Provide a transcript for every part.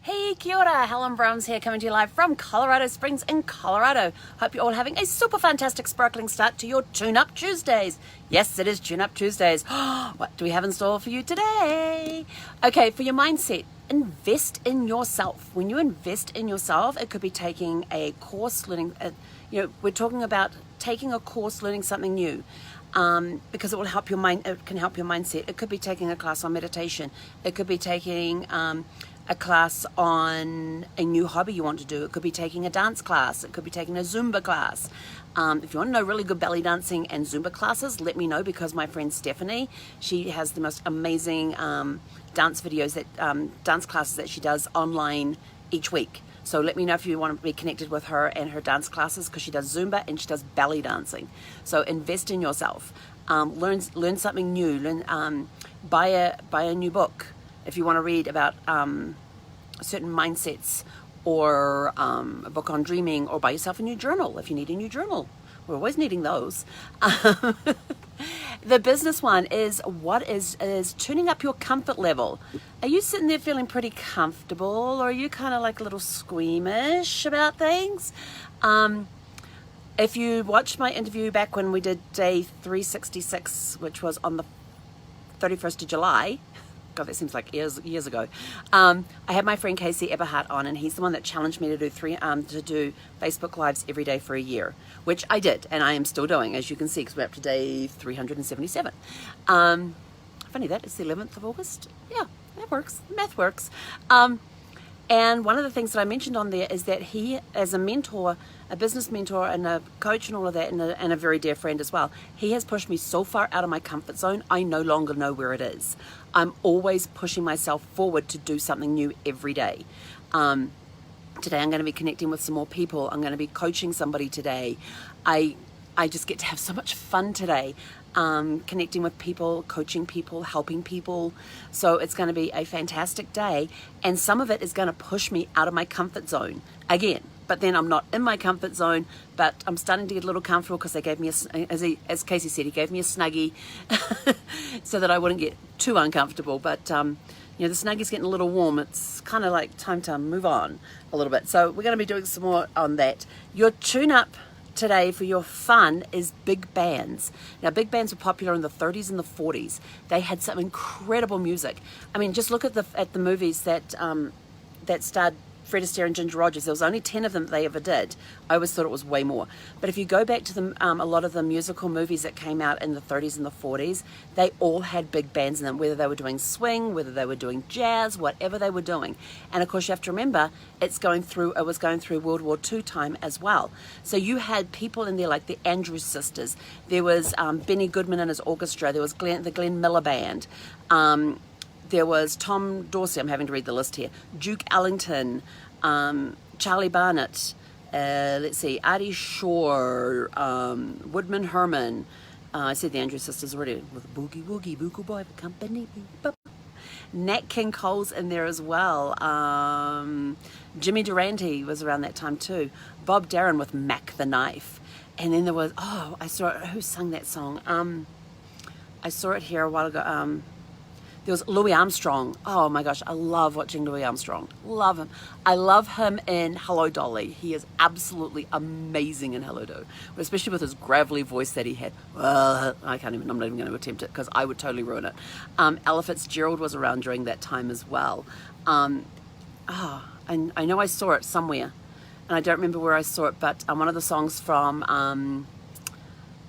Hey, kia ora, Helen Brahms here, coming to you live from Colorado Springs in Colorado. Hope you're all having a super fantastic sparkling start to your Tune-Up Tuesdays. Yes, it is Tune-Up Tuesdays. What do we have in store for you today? Okay, for your mindset, invest in yourself. When you invest in yourself, it could be taking a course, learning, we're talking about taking a course, learning something new. Because it will help your mind, it can help your mindset. It could be taking a class on meditation. It could be taking a class on a new hobby you want to do. It could be taking a dance class. It could be taking a Zumba class. If you want to know really good belly dancing and Zumba classes, let me know, because my friend Stephanie, she has the most amazing dance videos, dance classes that she does online each week. So let me know if you want to be connected with her and her dance classes, because she does Zumba and she does belly dancing. So invest in yourself. Learn something new. Buy a new book if you want to read about certain mindsets, or a book on dreaming, or buy yourself a new journal if you need a new journal. We're always needing those. The business one is tuning up your comfort level. Are you sitting there feeling pretty comfortable, or are you kind of like a little squeamish about things? If you watched my interview back when we did day 366, which was on the 31st of July, God, that seems like years ago. I had my friend Casey Eberhardt on, and he's the one that challenged me to do Facebook Lives every day for a year, which I did, and I am still doing, as you can see, because we're up to day 377. Funny that, it's the 11th of August. Yeah, that works. Math works. And one of the things that I mentioned on there is that he, as a mentor, a business mentor and a coach and all of that, and a very dear friend as well, he has pushed me so far out of my comfort zone, I no longer know where it is. I'm always pushing myself forward to do something new every day. Today I'm going to be connecting with some more people. I'm going to be coaching somebody today. I just get to have so much fun today. Connecting with people, coaching people, helping people. So it's going to be a fantastic day, and some of it is going to push me out of my comfort zone again. But then I'm not in my comfort zone, but I'm starting to get a little comfortable, because they gave me as Casey said, he gave me a Snuggie so that I wouldn't get too uncomfortable. But the Snuggie's getting a little warm. It's kind of like time to move on a little bit. So we're going to be doing some more on that. Your tune-up today for your fun is big bands. Now, big bands were popular in the 30s and the 40s. They had some incredible music. I mean, just look at the movies that starred Fred Astaire and Ginger Rogers. There was only 10 of them that they ever did. I always thought it was way more. But if you go back to a lot of the musical movies that came out in the 30s and the 40s, they all had big bands in them, whether they were doing swing, whether they were doing jazz, whatever they were doing. And of course, you have to remember, it was going through World War II time as well. So you had people in there like the Andrews Sisters. There was Benny Goodman and his orchestra. There was the Glenn Miller Band. There was Tom Dorsey, I'm having to read the list here, Duke Ellington, Charlie Barnett, Artie Shore, Woodman Herman. I said the Andrews Sisters already, with Boogie Woogie, Boo Boy, Company. Nat King Cole's in there as well. Jimmy Durante was around that time too. Bob Dylan with Mac the Knife. And then there was, I saw it, who sung that song? I saw it here a while ago. There was Louis Armstrong. Oh my gosh, I love watching Louis Armstrong. Love him. I love him in Hello Dolly. He is absolutely amazing in Hello Dolly, especially with his gravelly voice that he had. I'm not even going to attempt it, because I would totally ruin it. Ella Fitzgerald was around during that time as well. And I know I saw it somewhere, and I don't remember where I saw it, but one of the songs from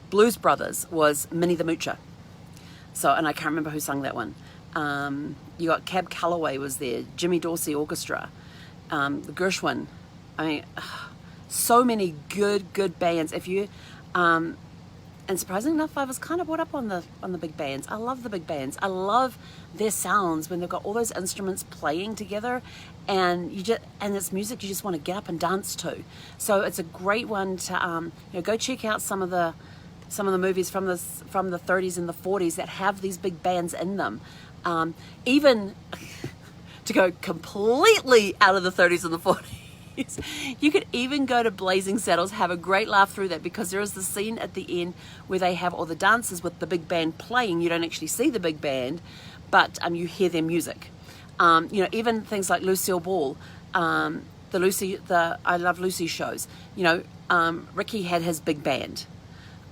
Blues Brothers was Minnie the Moocher. So, and I can't remember who sung that one. You got Cab Calloway was there, Jimmy Dorsey Orchestra, the Gershwin. I mean, so many good bands. If you, and surprisingly enough, I was kind of brought up on the big bands. I love the big bands. I love their sounds when they've got all those instruments playing together, and it's music you just want to get up and dance to. So it's a great one to go check out some of the movies from the 30s and the 40s that have these big bands in them. Even to go completely out of the 30s and the 40s, you could even go to Blazing Saddles, have a great laugh through that, because there is the scene at the end where they have all the dancers with the big band playing. You don't actually see the big band, but you hear their music. You know, even things like Lucille Ball, the I Love Lucy shows. You know, Ricky had his big band.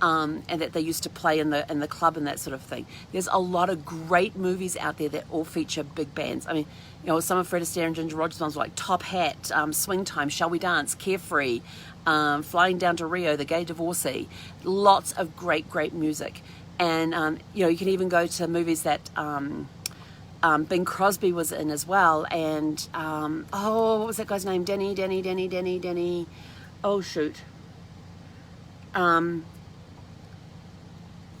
And that they used to play in the club and that sort of thing. There's a lot of great movies out there that all feature big bands. I mean, you know, some of Fred Astaire and Ginger Rogers ones like Top Hat, Swing Time, Shall We Dance, Carefree, Flying Down to Rio, The Gay Divorcee. Lots of great music. And, you know, you can even go to movies that Bing Crosby was in as well. And, what was that guy's name? Denny. Oh, shoot.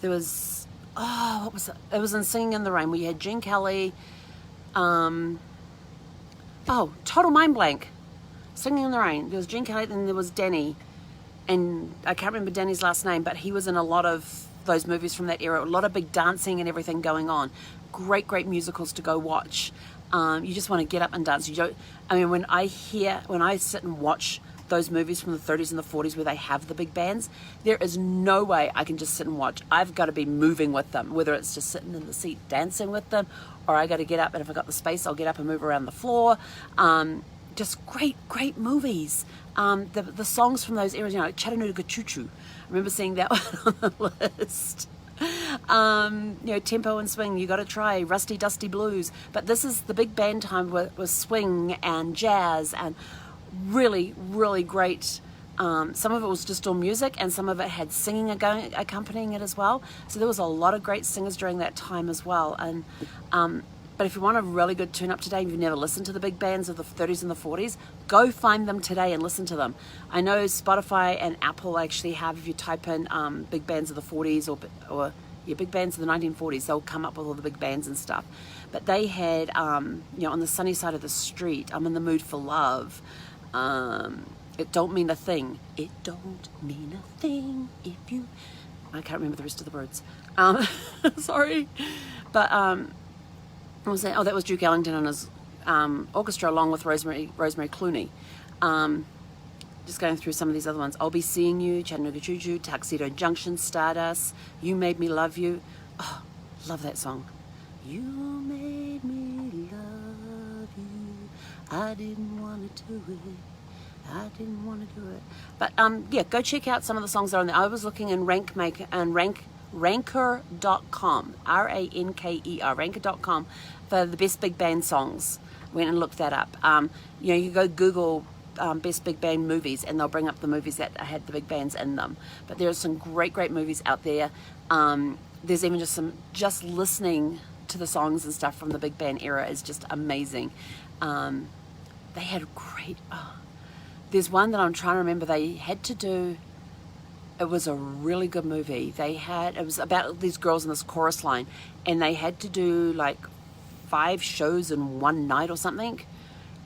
There was, what was it? It was in Singing in the Rain. We had Gene Kelly. Total mind blank. Singing in the Rain. There was Gene Kelly, and there was Danny. And I can't remember Danny's last name, but he was in a lot of those movies from that era. A lot of big dancing and everything going on. Great musicals to go watch. You just want to get up and dance. When I sit and watch those movies from the 30s and the 40s where they have the big bands, there is no way I can just sit and watch. I've got to be moving with them, whether it's just sitting in the seat dancing with them, or I got to get up, and if I got the space, I'll get up and move around the floor. Just great movies. The songs from those eras, you know, like Chattanooga Choo Choo. I remember seeing that one on the list. You know, Tempo and Swing, you got to try Rusty Dusty Blues. But this is the big band time with swing and jazz and really great. Some of it was just all music, and some of it had singing accompanying it as well. So there was a lot of great singers during that time as well. And but if you want a really good tune-up today, if you've never listened to the big bands of the 30s and the 40s, go find them today and listen to them. I know Spotify and Apple actually have, if you type in big bands of the 40s or big bands of the 1940s, they'll come up with all the big bands and stuff. But they had, you know, On the Sunny Side of the Street, I'm in the Mood for Love. It don't mean a thing. It don't mean a thing if you... I can't remember the rest of the words. Sorry. But, what was that? Oh, that was Duke Ellington and his orchestra along with Rosemary Clooney. Just going through some of these other ones. I'll Be Seeing You, Chattanooga Choo Choo, Tuxedo Junction, Stardust, You Made Me Love You. Oh, love that song. You made me love you. I didn't want to do it. But yeah, go check out some of the songs that are on there. I was looking in Ranker.com, Ranker, Ranker.com for the best big band songs. Went and looked that up. You know, you go Google best big band movies, and they'll bring up the movies that had the big bands in them. But there are some great movies out there. There's even just listening to the songs and stuff from the big band era is just amazing. They had great... There's one that I'm trying to remember. They had to do... It was a really good movie. It was about these girls in this chorus line, and they had to do like 5 shows in one night or something,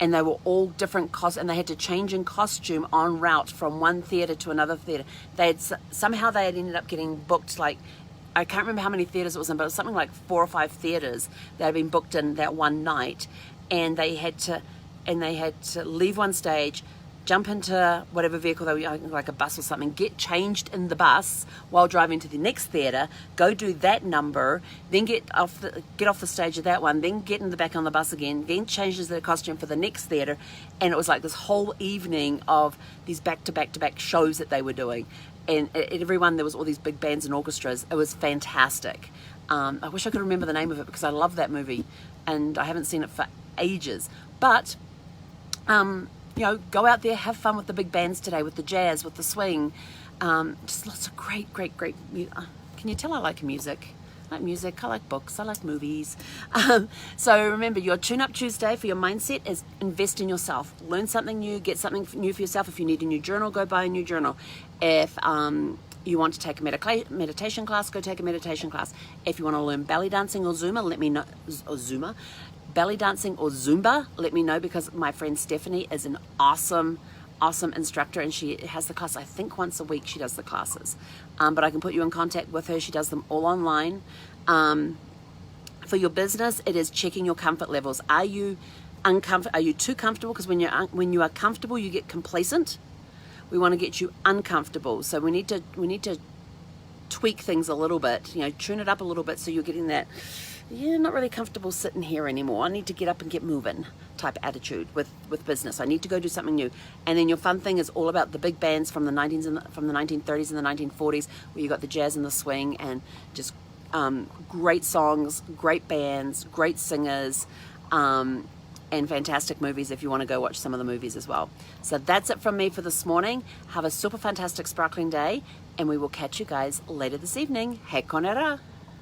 and they were all different costumes, and they had to change in costume en route from one theatre to another theatre. Somehow they had ended up getting booked, like, I can't remember how many theatres it was in, but it was something like 4 or 5 theatres that had been booked in that one night, and they had to leave one stage, jump into whatever vehicle they were, like a bus or something, get changed in the bus while driving to the next theatre, go do that number, then get off the stage of that one, then get in the back on the bus again, then changes their costume for the next theatre, and it was like this whole evening of these back-to-back shows that they were doing. And at every one there was all these big bands and orchestras. It was fantastic. I wish I could remember the name of it because I love that movie, and I haven't seen it for ages. But you know, go out there, have fun with the big bands today, with the jazz, with the swing. Just lots of great music. Can you tell I like music? I like music, I like books, I like movies. So remember, your Tune-Up Tuesday for your mindset is invest in yourself. Learn something new, get something new for yourself. If you need a new journal, go buy a new journal. If you want to take a meditation class, go take a meditation class. If you want to learn belly dancing or Zumba, let me know. Belly dancing or Zumba, let me know, because my friend Stephanie is an awesome instructor, and she has the class, I think once a week she does the classes. But I can put you in contact with her. She does them all online. For your business, it is checking your comfort levels. Are you too comfortable? Because when you are comfortable, you get complacent. We want to get you uncomfortable. So we need to tweak things a little bit, you know, tune it up a little bit so you're getting that yeah, not really comfortable sitting here anymore. I need to get up and get moving type attitude with business. I need to go do something new. And then your fun thing is all about the big bands from the 1930s and the 1940s, where you got the jazz and the swing and just great songs, great bands, great singers, and fantastic movies if you want to go watch some of the movies as well. So that's it from me for this morning. Have a super fantastic sparkling day, and we will catch you guys later this evening. He konera.